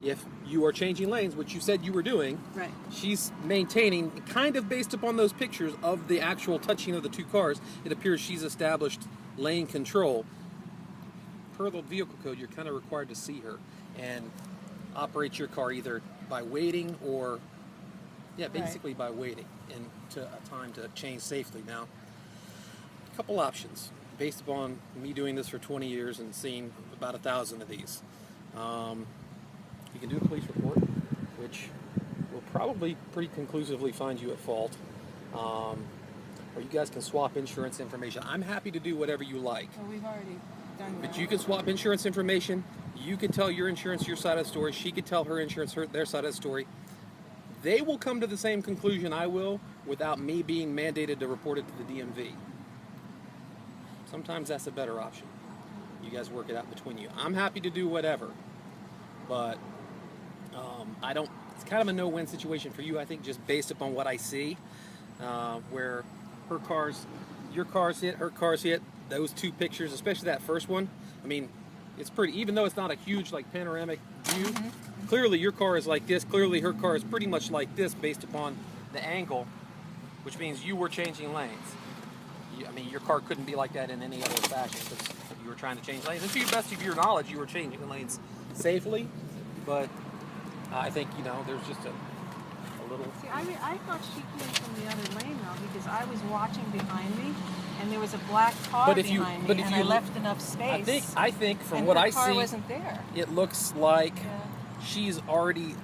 If you are changing lanes, which you said you were doing, right, she's maintaining, kind of based upon those pictures of the actual touching of the two cars, it appears she's established lane control. Per the vehicle code, you're kind of required to see her and operate your car either by waiting or, basically by waiting into a time to change safely. Now, a couple options based upon me doing this for 20 years and seeing about 1,000 of these. You can do a police report, which will probably pretty conclusively find you at fault. Or you guys can swap insurance information. I'm happy to do whatever you like. Well, we've already done that. But you can swap insurance information. You can tell your insurance your side of the story. She could tell her insurance their side of the story. They will come to the same conclusion I will without me being mandated to report it to the DMV. Sometimes that's a better option. You guys work it out between you. I'm happy to do whatever, but I don't. It's kind of a no-win situation for you, I think, just based upon what I see, where her cars, your cars hit, her cars hit. Those two pictures, especially that first one. I mean, it's pretty. Even though it's not a huge like panoramic view, clearly your car is like this. Clearly her car is pretty much like this, based upon the angle, which means you were changing lanes. I mean, your car couldn't be like that in any other fashion because you were trying to change lanes. And to the best of your knowledge, you were changing lanes safely, but I think, there's just a little... See, I thought she came from the other lane, though, because I was watching behind me, and there was a black car behind me, and I left enough space. I think from what I see, her car wasn't there. It looks like she's already...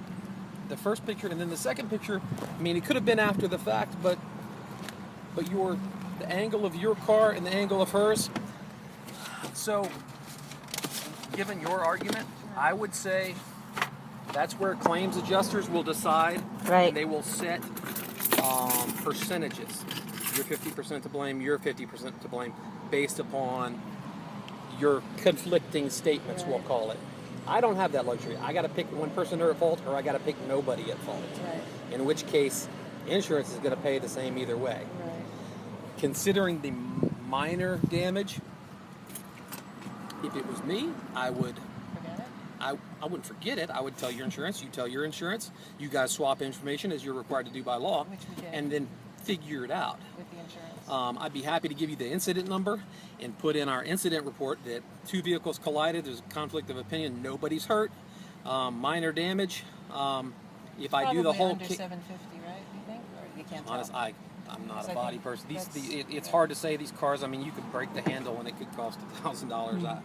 The first picture and then the second picture, I mean, it could have been after the fact, but the angle of your car and the angle of hers. So, given your argument, I would say that's where claims adjusters will decide. Right. And they will set percentages. You're 50% to blame, you're 50% to blame, based upon your conflicting statements, we'll call it. I don't have that luxury. I got to pick one person at fault, or I got to pick nobody at fault. Right. In which case, insurance is going to pay the same either way. Right. Considering the minor damage, if it was me, I would... Forget it? I wouldn't forget it. I would tell your insurance, you tell your insurance, you guys swap information as you're required to do by law, Which we did. and then figure it out. With the insurance. I'd be happy to give you the incident number and put in our incident report that two vehicles collided, there's a conflict of opinion, nobody's hurt, minor damage. If I do the whole... Probably under 750, right, you think? Or you can't Honest, tell? I'm not a body person. It's hard to say these cars, I mean, you could break the handle and it could cost $1,000.